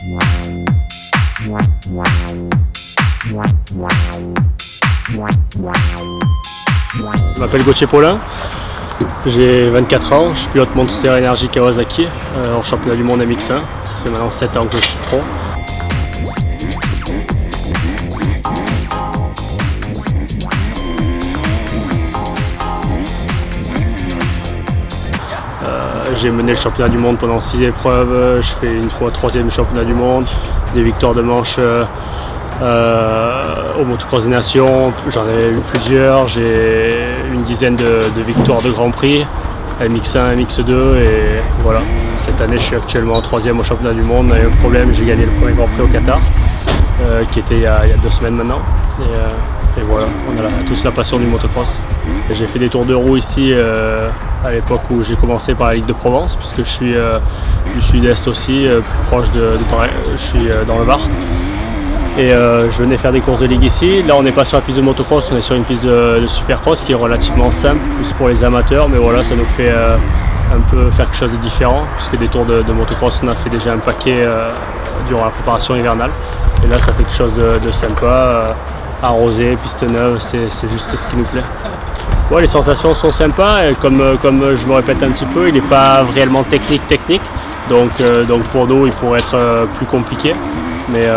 Je m'appelle Gauthier Paulin, j'ai 24 ans, je pilote Monster Energy Kawasaki en championnat du monde MX1. Ça fait maintenant 7 ans que je suis pro. J'ai mené le championnat du monde pendant 6 épreuves, je fais une fois 3e championnat du monde, des victoires de manche au motocross des nations, j'en ai eu plusieurs, j'ai une dizaine de victoires de Grand Prix, MX1, MX2 et voilà. Cette année je suis actuellement 3e au championnat du monde, mais un problème, j'ai gagné le premier Grand Prix au Qatar, qui était il y a 2 semaines maintenant. Et voilà, on a tous la passion du motocross. J'ai fait des tours de roue ici à l'époque où j'ai commencé par la Ligue de Provence, puisque je suis du sud-est aussi, plus proche je suis dans le Var. Et je venais faire des courses de ligue ici. Là on n'est pas sur la piste de motocross, on est sur une piste de supercross qui est relativement simple, plus pour les amateurs, mais voilà, ça nous fait un peu faire quelque chose de différent, puisque des tours de motocross on a fait déjà un paquet durant la préparation hivernale. Et là ça fait quelque chose de sympa. Arrosé, piste neuve, c'est juste ce qui nous plaît. Ouais, les sensations sont sympas et comme je me répète un petit peu, il n'est pas réellement technique, donc pour nous il pourrait être plus compliqué. Mais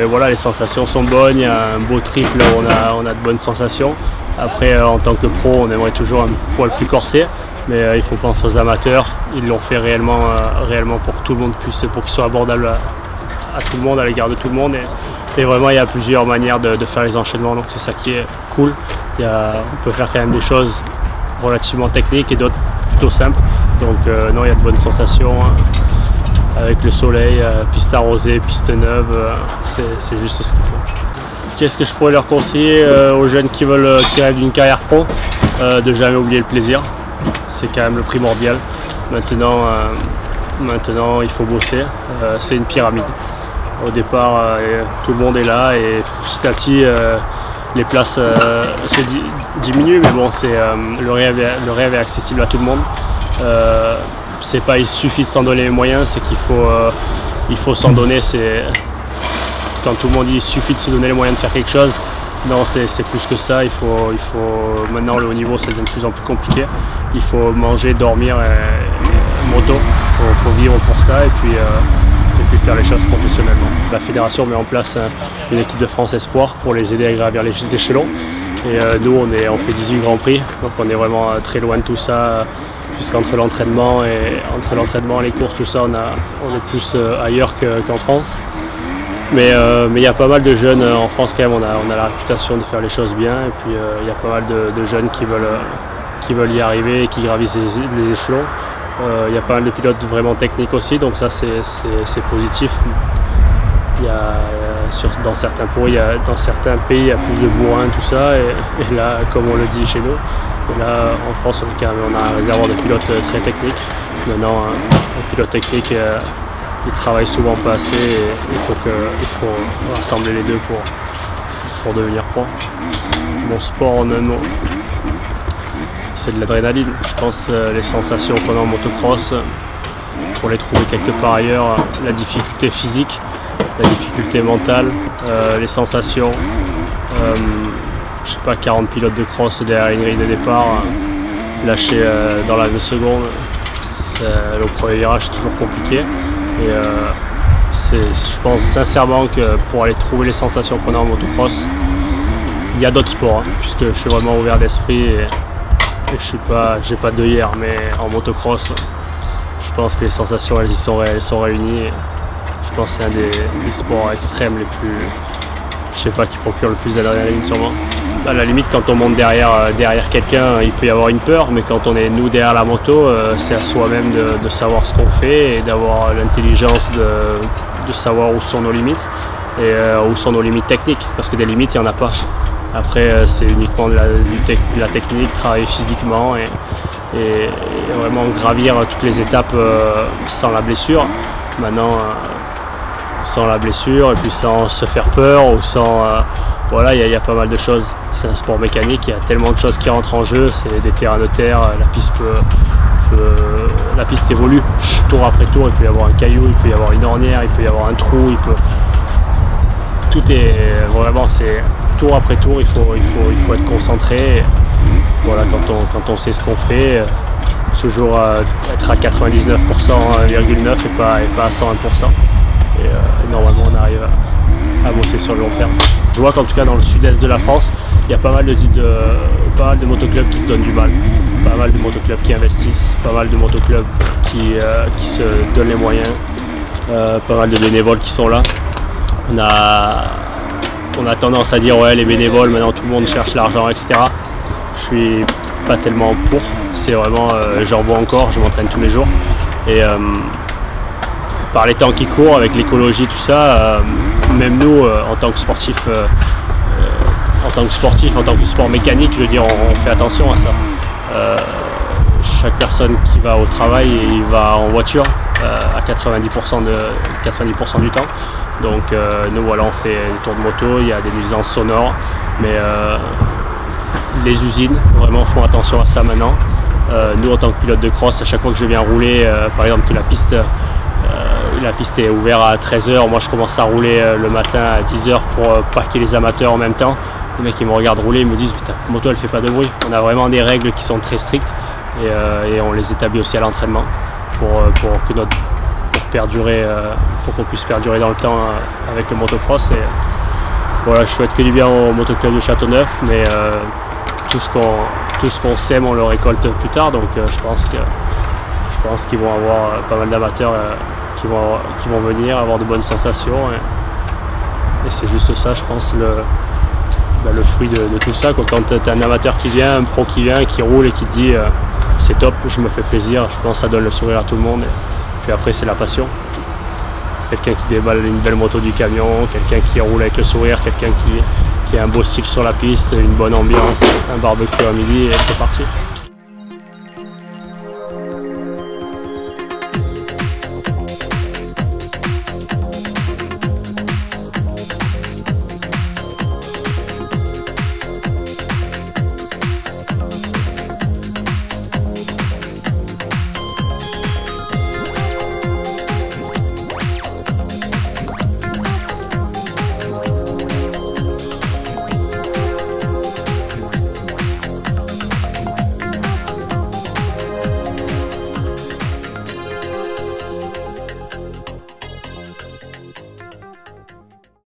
voilà, les sensations sont bonnes, il y a un beau triple, on a de bonnes sensations. Après en tant que pro on aimerait toujours un poil plus corsé, mais il faut penser aux amateurs, ils l'ont fait réellement pour que tout le monde puisse, pour qu'ils soient abordables à tout le monde, à l'égard de tout le monde. Et vraiment il y a plusieurs manières de faire les enchaînements, donc c'est ça qui est cool. On peut faire quand même des choses relativement techniques et d'autres plutôt simples. Donc non, il y a de bonnes sensations avec le soleil, piste arrosée, piste neuve, c'est juste ce qu'il faut. Qu'est-ce que je pourrais leur conseiller aux jeunes qui rêvent d'une carrière pro? De jamais oublier le plaisir, c'est quand même le primordial. Maintenant il faut bosser, c'est une pyramide. Au départ, tout le monde est là et petit à petit, les places se diminuent, mais bon, le rêve est accessible à tout le monde. Il suffit de s'en donner les moyens, c'est qu'il faut s'en donner. Quand tout le monde dit il suffit de se donner les moyens de faire quelque chose, non, c'est plus que ça. Maintenant, le haut niveau, ça devient de plus en plus compliqué. Il faut manger, dormir, moto. Il faut vivre pour ça et puis faire les choses professionnellement. La fédération met en place une équipe de France Espoir pour les aider à gravir les échelons. Et nous, on fait 18 Grands Prix, donc on est vraiment très loin de tout ça, puisqu'entre l'entraînement et les courses, tout ça, on est plus ailleurs qu'en France. Mais il y a pas mal de jeunes en France quand même, on a la réputation de faire les choses bien, et puis il y a pas mal de jeunes qui veulent y arriver et qui gravissent les échelons. Il y a pas mal de pilotes vraiment techniques aussi, donc ça c'est positif. Dans certains pays, il y a plus de bourrins, tout ça, et là, comme on le dit chez nous, et là en France on a un réservoir de pilotes très techniques. Maintenant, un pilote technique, il travaille souvent pas assez, et il faut rassembler les deux pour devenir pro. Mon sport en un mot, c'est de l'adrénaline. Je pense les sensations qu'on a en motocross, pour les trouver quelque part ailleurs, la difficulté physique, la difficulté mentale, les sensations. Je sais pas, 40 pilotes de cross derrière une grille de départ, lâchés dans la 2 secondes, le premier virage c'est toujours compliqué. Et je pense sincèrement que pour aller trouver les sensations qu'on a en motocross, il y a d'autres sports, puisque je suis vraiment ouvert d'esprit et j'ai pas d'œillère, mais en motocross, je pense que les sensations elles sont réunies. Et je pense que c'est un des sports extrêmes les plus, je sais pas, qui procure le plus d'adrénaline sûrement. À la limite, quand on monte derrière quelqu'un, il peut y avoir une peur, mais quand on est nous derrière la moto, c'est à soi-même de savoir ce qu'on fait et d'avoir l'intelligence de savoir où sont nos limites et où sont nos limites techniques, parce que des limites, il n'y en a pas. Après, c'est uniquement de la technique, travailler physiquement et vraiment gravir toutes les étapes sans la blessure. Maintenant, sans la blessure et puis sans se faire peur ou sans... voilà, il y a pas mal de choses. C'est un sport mécanique, il y a tellement de choses qui rentrent en jeu, c'est des terrains de terre, la piste peut la piste évolue tour après tour. Il peut y avoir un caillou, il peut y avoir une ornière, il peut y avoir un trou, tout est vraiment, c'est tour après tour, il faut être concentré. Et voilà, quand on sait ce qu'on fait, toujours être à 99,9% et pas à 101%. Et normalement on arrive à bosser sur le long terme. Je vois qu'en tout cas dans le sud-est de la France, il y a pas mal de motoclubs qui se donnent du mal, pas mal de motoclubs qui investissent, pas mal de motoclubs qui se donnent les moyens, pas mal de bénévoles qui sont là. On a tendance à dire ouais, les bénévoles, maintenant tout le monde cherche l'argent, etc. Je suis pas tellement pour, c'est vraiment, j'en vois encore, je m'entraîne tous les jours. Et par les temps qui courent, avec l'écologie, tout ça, même nous, en tant que sportifs, en tant que sport mécanique, je veux dire, on fait attention à ça. Chaque personne qui va au travail, il va en voiture à 90% du temps. Donc nous voilà, on fait des tours de moto, il y a des nuisances sonores, mais les usines vraiment font attention à ça maintenant. Nous en tant que pilote de cross, à chaque fois que je viens rouler, par exemple que la piste est ouverte à 13 h, moi je commence à rouler le matin à 10 h pour pas qu'il y ait les amateurs en même temps. Les mecs ils me regardent rouler, ils me disent putain, la moto elle fait pas de bruit. On a vraiment des règles qui sont très strictes et on les établit aussi à l'entraînement pour qu'on puisse perdurer dans le temps avec le motocross. Et voilà, je souhaite que du bien au motoclub de Châteauneuf, mais tout ce qu'on sème on le récolte plus tard, donc je pense qu'ils vont avoir pas mal d'amateurs qui vont venir avoir de bonnes sensations et c'est juste ça, je pense, le fruit de tout ça, quoi. Quand tu as un amateur qui vient, un pro qui vient, qui roule et qui te dit c'est top, je me fais plaisir, je pense que ça donne le sourire à tout le monde. Puis après c'est la passion. Quelqu'un qui déballe une belle moto du camion, quelqu'un qui roule avec le sourire, quelqu'un qui a un beau style sur la piste, une bonne ambiance, un barbecue à midi et c'est parti.